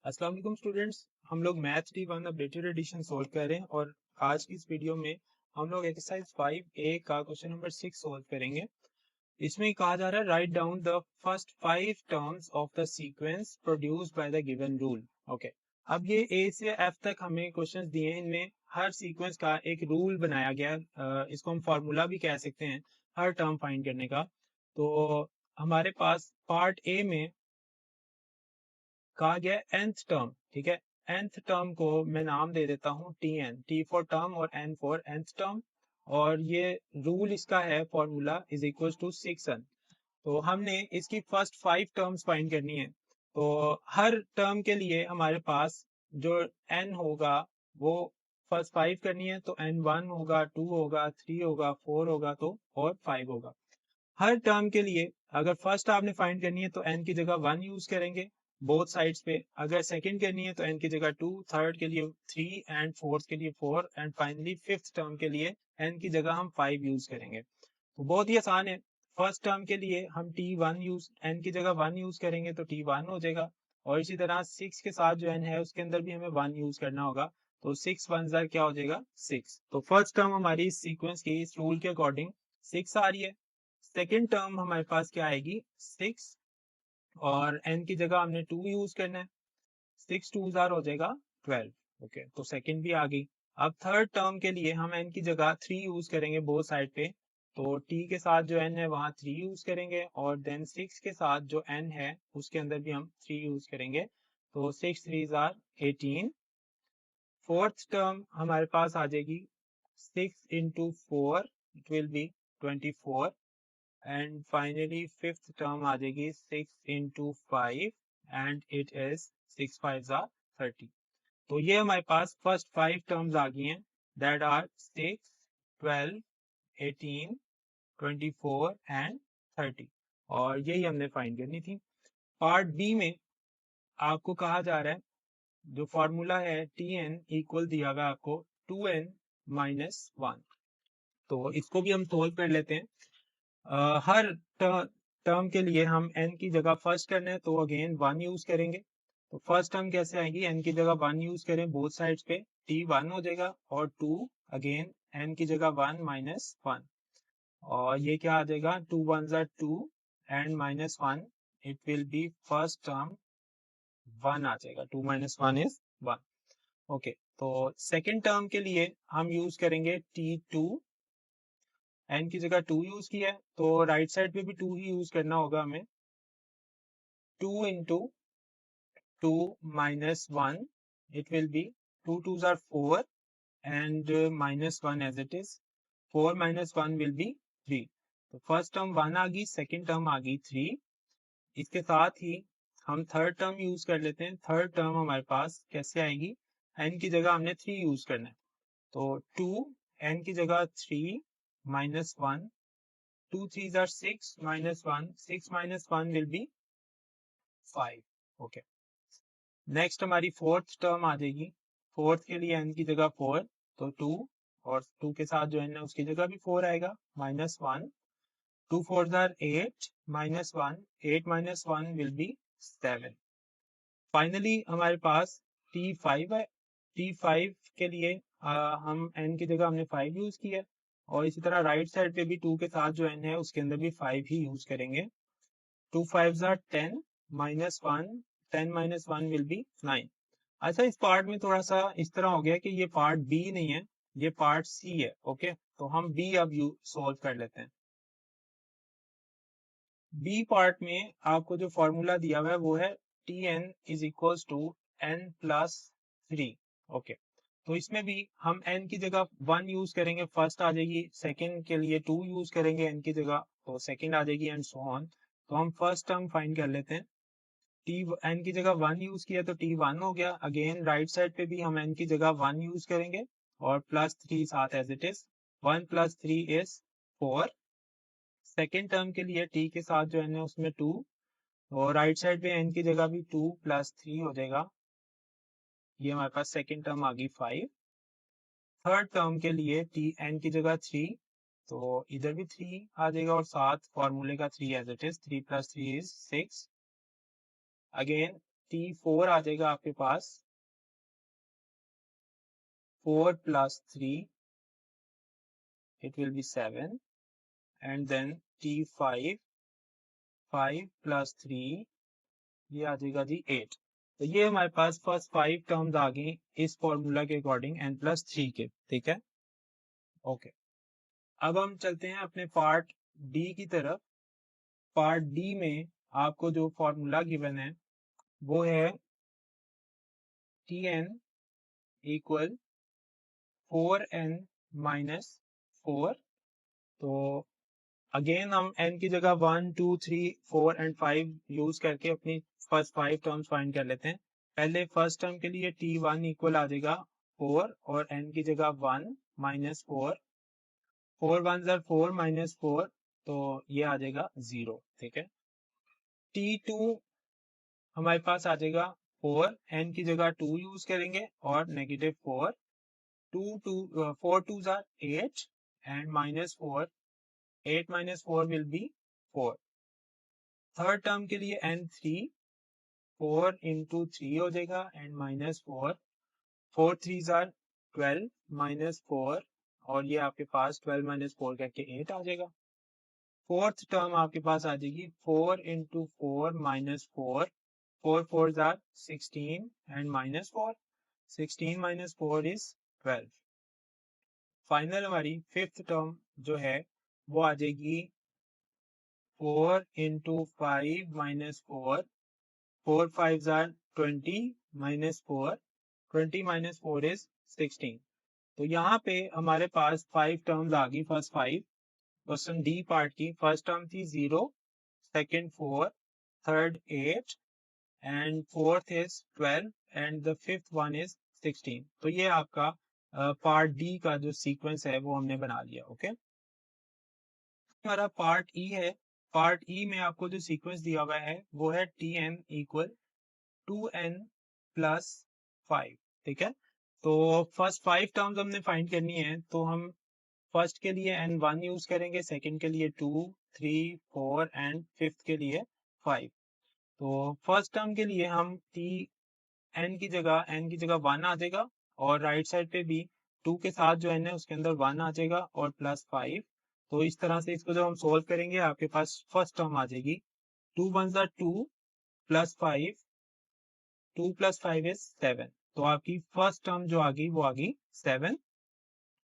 अस्सलाम वालेकुम स्टूडेंट्स। हम लोग math D1 updated addition solve कर रहे हैं और आज की इस वीडियो में हम लोग एक्सरसाइज 5A का क्वेश्चन नंबर 6 सोल्व करेंगे। इसमें कहा जा रहा है write down the first 5 terms of the sequence produced by the given rule. Okay, अब ये A से F तक हमें क्वेश्चंस दिए हैं। इनमें हर सीक्वेंस का एक रूल बनाया गया है। इसको हम फार्मूला भी कह सकते हैं हर टर्म फाइंड करने का। तो हमारे पास पार्ट ए में कहा गया nth टर्म, ठीक है। nth टर्म को मैं नाम दे देता हूँ tn, t फॉर टर्म और n फॉर nth टर्म। और ये रूल इसका है formula is equal to 6n। तो हमने इसकी फर्स्ट 5 टर्म्स फाइंड करनी है। तो हर टर्म के लिए हमारे पास जो n होगा वो फर्स्ट 5 करनी है। तो n1 होगा, 2 होगा, 3 होगा, 4 होगा तो और 5 होगा। हर टर्म के लिए अगर फर्स्ट आपने फाइंड करनी है तो n की जगह 1 यूज करेंगे बोथ साइड्स पे। अगर सेकंड करनी है तो n की जगह 2, थर्ड के लिए 3 एंड फोर्थ के लिए 4 एंड फाइनली फिफ्थ टर्म के लिए n की जगह हम 5 यूज करेंगे। तो बहुत ही आसान है। फर्स्ट टर्म के लिए हम t1 यूज, n की जगह 1 यूज करेंगे तो t1 हो जाएगा। और इसी तरह 6 के साथ जो n है उसके अंदर भी हमें 1 यूज करना होगा। तो 6 1 जार क्या हो जाएगा 6। तो फर्स्ट टर्म हमारी इस सीक्वेंस की इस रूल के अकॉर्डिंग 6 आ रही है। सेकेंड टर्म हमारे पास क्या आएगी 6 और n की जगह हमने 2 यूज करना है। 6 2 जार हो जाएगा 12। ओके, तो सेकेंड भी आ गई। अब थर्ड टर्म के लिए हम n की जगह 3 यूज करेंगे बोथ साइड पे। तो t के साथ जो n है वहां 3 यूज करेंगे और देन 6 के साथ जो n है उसके अंदर भी हम 3 यूज करेंगे। तो 6 3 जार 18। फोर्थ टर्म हमारे पास आ जाएगी 6 into 4, it will be 24। And finally fifth term आ जाएगी 6 इंटू 5 एंड इट इज 6 5 जार 30। तो ये हमारे पास फर्स्ट 5 टर्म्स आ गई हैं दैट आर 6 12 18 24 एंड 30 और यही हमने फाइंड करनी थी। पार्ट बी में आपको कहा जा रहा है जो फॉर्मूला है टी एन इक्वल दिया हुआ आपको 2n माइनस 1। तो इसको भी हम सोल्व कर लेते हैं। हर टर्म के लिए हम n की जगह फर्स्ट करना है तो अगेन 1 यूज करेंगे। तो फर्स्ट टर्म कैसे आएगी, n की जगह 1 यूज करें बोथ साइड्स पे, t1 हो जाएगा और 2 अगेन n की जगह 1 माइनस 1। और ये क्या आ जाएगा 2 1 jar 2 and minus 1, it will B first term 1 आ जाएगा। 2 माइनस 1 इज 1। ओके, तो सेकेंड टर्म के लिए हम यूज करेंगे t2। n की जगह 2 यूज किया है तो राइट साइड पे भी 2 ही यूज करना होगा हमें। 2 into 2 minus 1, it will be 2 2 जार 4 and minus 1 as it is. 4 minus 1 will be 3। तो फर्स्ट टर्म 1 आ गई, सेकेंड टर्म आ गई 3। इसके साथ ही हम थर्ड टर्म यूज कर लेते हैं। थर्ड टर्म हमारे पास कैसे आएगी, n की जगह हमने 3 यूज करना है। तो 2 n की जगह 3 minus 1, 2 3 jar 6 minus 1, 6 minus 1 will B 5। Okay, next हमारी फोर्थ टर्म आ जाएगी। फोर्थ के लिए n की जगह 4 तो 2 और 2 के साथ जो n है उसकी जगह भी 4 आएगा minus 1। 2 4 jar 8 minus 1, 8 minus 1 will B 7। Finally हमारे पास t5 है। t5 के लिए हम n की जगह हमने 5 यूज किया और इसी तरह राइट साइड पे भी 2 के साथ जो n है उसके अंदर भी 5 ही यूज करेंगे। 2 5 jar 10 minus 1, 10 minus 1 will B 9। अच्छा, इस पार्ट में थोड़ा सा इस तरह हो गया कि ये पार्ट बी नहीं है, ये पार्ट सी है। ओके, तो हम बी अब यू सोल्व कर लेते हैं। बी पार्ट में आपको जो फॉर्मूला दिया हुआ है वो है T n is equal to n plus 3। Okay, तो इसमें भी हम n की जगह 1 यूज करेंगे, फर्स्ट आ जाएगी। सेकंड के लिए 2 यूज करेंगे n की जगह तो सेकंड आ जाएगी एंड सो ऑन। तो हम फर्स्ट टर्म फाइंड कर लेते हैं। टी n की जगह 1 यूज किया तो t1 हो गया। अगेन राइट साइड पे भी हम n की जगह 1 यूज करेंगे और प्लस 3 साथ as it is. 1 plus 3 is 4। Second term के लिए t के साथ जो n है उसमें 2 और राइट साइड पे n की जगह भी 2 प्लस 3 हो जाएगा। ये हमारे पास सेकेंड टर्म आ गई 5। थर्ड टर्म के लिए टी n की जगह 3 तो इधर भी 3 आ जाएगा और साथ फॉर्मूले का 3 as it is. 3 plus 3 is 6। Again T4 आ जाएगा आपके पास 4 plus 3, it will be 7, and then T5 5 plus 3, ये आ जाएगा जी 8। तो ये हमारे पास फर्स्ट 5 टर्म्स आ गई इस फॉर्मूला के अकॉर्डिंग n+3 के, ठीक है। ओके, अब हम चलते हैं अपने पार्ट डी की तरफ। पार्ट डी में आपको जो फॉर्मूला गिवन है वो है Tn इक्वल 4n माइनस 4। तो अगेन हम n की जगह 1 2 3 4 एंड 5 यूज करके अपनी फर्स्ट 5 टर्म्स फाइंड कर लेते हैं। पहले फर्स्ट टर्म के लिए T1 इक्वल आ जाएगा 4 और n की जगह 1 माइनस 4, 4 1 ज़र 4 माइनस 4, तो ये आ जाएगा 0, ठीक है। T2 हमारे पास आ जाएगा 4, n की जगह 2 यूज करेंगे और नेगेटिव 4, 4 2 ज़र 8 and minus 4, 8 minus 4 will be 4। Third term के लिए n3 4 into 3 हो जाएगा एंड माइनस 4, 4 3 ज़र 12 माइनस 4, और ये आपके पास 12 माइनस 4 करके 8 आ जाएगा। फोर्थ टर्म आपके पास आ जाएगी 4 into 4 माइनस 4, 4 4 ज़र 16 and minus 4, 16 minus 4 is 12। Final हमारी फिफ्थ टर्म जो है वो आ जाएगी 4 into 5 minus 4, 4 5 are 20 minus 4, 20 minus 4 is 16। तो यहाँ पे हमारे पास 5 टर्म्स आ गई, फर्स्ट 5 क्वेश्चन डी पार्ट की। फर्स्ट टर्म थी 0, second 4, third 8 and fourth is 12 and the fifth one is 16। तो ये आपका पार्ट डी का जो सीक्वेंस है वो हमने बना लिया। ओके, हमारा पार्ट ई है। पार्ट ई में आपको जो सीक्वेंस दिया हुआ है वो है Tn इक्वल 2n प्लस 5, ठीक है। तो फर्स्ट 5 टर्म्स हमने फाइंड करनी है, तो हम फर्स्ट के लिए n1 यूज करेंगे, सेकंड के लिए 2 3 4 एंड फिफ्थ के लिए 5। तो फर्स्ट टर्म के लिए हम n की जगह 1 आ जाएगा और राइट साइड पे भी 2 के साथ जो n है उसके अंदर 1 आ जाएगा और प्लस 5। तो इस तरह से इसको जब हम सोल्व करेंगे आपके पास फर्स्ट टर्म आ जाएगी 2 1 2 प्लस 5, 2 प्लस 5 इज 7। तो आपकी फर्स्ट टर्म जो आ गई वो आ गई 7।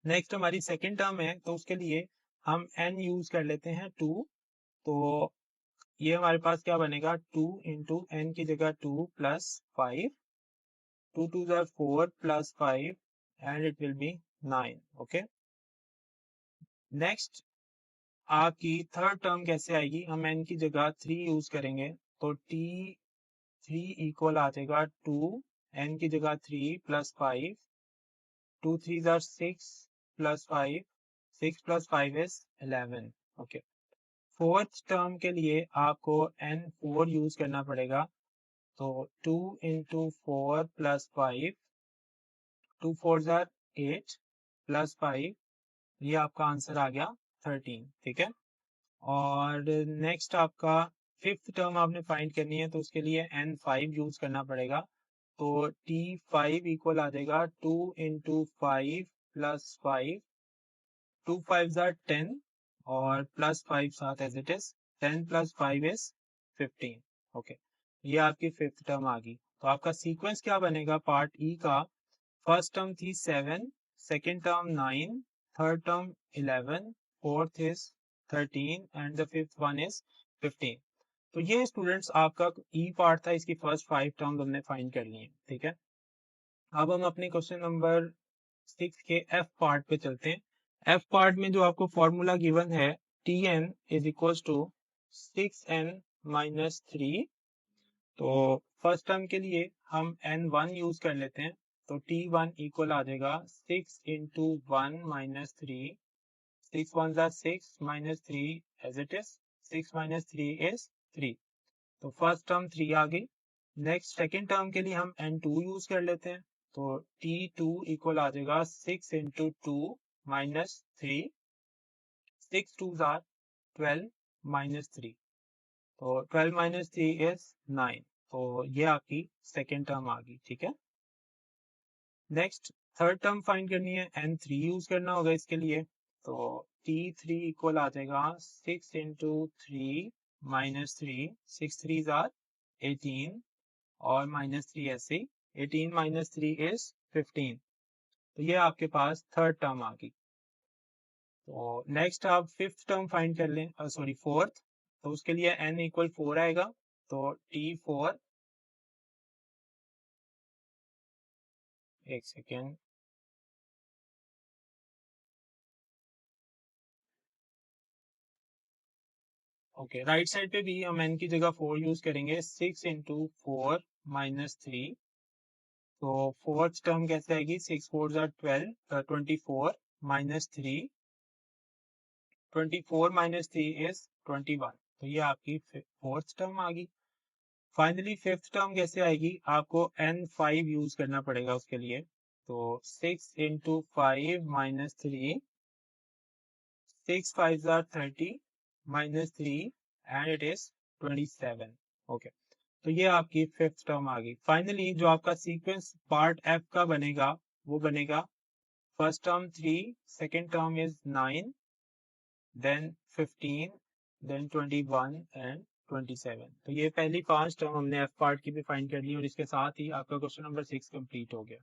नेक्स्ट हमारी सेकंड टर्म है, तो उसके लिए हम n यूज कर लेते हैं 2। तो ये हमारे पास क्या बनेगा 2 इंटू n की जगह 2 प्लस 5, 2 2 ज़र 4 plus 5 and it will B 9। Okay, next आपकी थर्ड टर्म कैसे आएगी, हम n की जगह 3 यूज करेंगे, तो T3 इक्वल आ जाएगा 2, n की जगह 3 प्लस 5, 2 3 ज़र 6 plus 5, 6 plus 5 is 11। Okay, fourth term के लिए आपको n4 यूज करना पड़ेगा, तो 2 इंटू 4 प्लस 5, 2 4 ज़र 8 प्लस 5, ये आपका आंसर आ गया 13, ठीक है। और नेक्स्ट आपका फिफ्थ टर्म आपने फाइंड करनी है, तो उसके लिए n5 यूज करना पड़ेगा, तो T5 इक्वल आ जाएगा 2 इंटू 5 प्लस 5, 2 5 ज़र 10 और प्लस 5 साथ as it is, 10 plus 5 is 15। Okay, ये आपकी फिफ्थ टर्म आ गई। तो आपका सीक्वेंस क्या बनेगा पार्ट ई का, फर्स्ट टर्म थी 7, second term 9, third term 11, fourth is 13 and the fifth one is 15। तो ये स्टूडेंट्स आपका ई पार्ट था, इसकी फर्स्ट 5 टर्म्स हमने फाइंड कर ली है, ठीक है। अब हम अपने क्वेश्चन नंबर 6 के एफ पार्ट पे चलते हैं। एफ पार्ट में जो आपको फॉर्मूला गिवन है Tn is equal to 6n minus 3। तो फर्स्ट टर्म के लिए हम n1 यूज कर लेते हैं, तो T1 इक्वल आ जाएगा 6 इंटू 1 माइनस 3, 6 1 ज़ा 6 minus 3 as it is, 6 minus 3 is 3। तो फर्स्ट टर्म 3 आ गई। नेक्स्ट सेकेंड टर्म के लिए हम n2 यूज कर लेते हैं, तो T2 इक्वल आ जाएगा 6 इंटू 2 माइनस 3, 6 2 ज़ार 12 माइनस 3, तो 12 माइनस 3 इज 9। तो ये आपकी सेकेंड टर्म आ गई, ठीक है। नेक्स्ट थर्ड टर्म फाइंड करनी है, n3 यूज करना होगा इसके लिए। तो t3 इक्वल आ जाएगा 6 इंटू 3 माइनस 3, 6 3 आर 18 और माइनस 3 ऐसे, 18 माइनस 3 इज 15। तो ये आपके पास थर्ड टर्म आ गई। तो नेक्स्ट आप फिफ्थ टर्म फाइंड कर लें, सॉरी फोर्थ। तो उसके लिए n इक्वल 4 आएगा। तो t4, एक सेकेंड, ओके, राइट साइड पे भी हम n की जगह 4 यूज करेंगे। 6 इंटू 4 माइनस 3। तो फोर्थ टर्म कैसे आएगी, 6 4 12, 24 माइनस 3, 24 माइनस 3 इज 21। तो ये आपकी फोर्थ टर्म आ गई। फाइनली फिफ्थ टर्म कैसे आएगी, आपको n5 यूज करना पड़ेगा उसके लिए। तो 6 into 5 minus 3, 6 5 30 minus 3 and it is 27। Okay, तो ये आपकी फिफ्थ टर्म आ गई। फाइनली जो आपका सीक्वेंस पार्ट एफ का बनेगा वो बनेगा first term 3, second term is 9, then 15, then 21 and 27। तो ये पहली 5 टर्म हमने एफ पार्ट की भी फाइंड कर ली और इसके साथ ही आपका क्वेश्चन नंबर 6 कंप्लीट हो गया।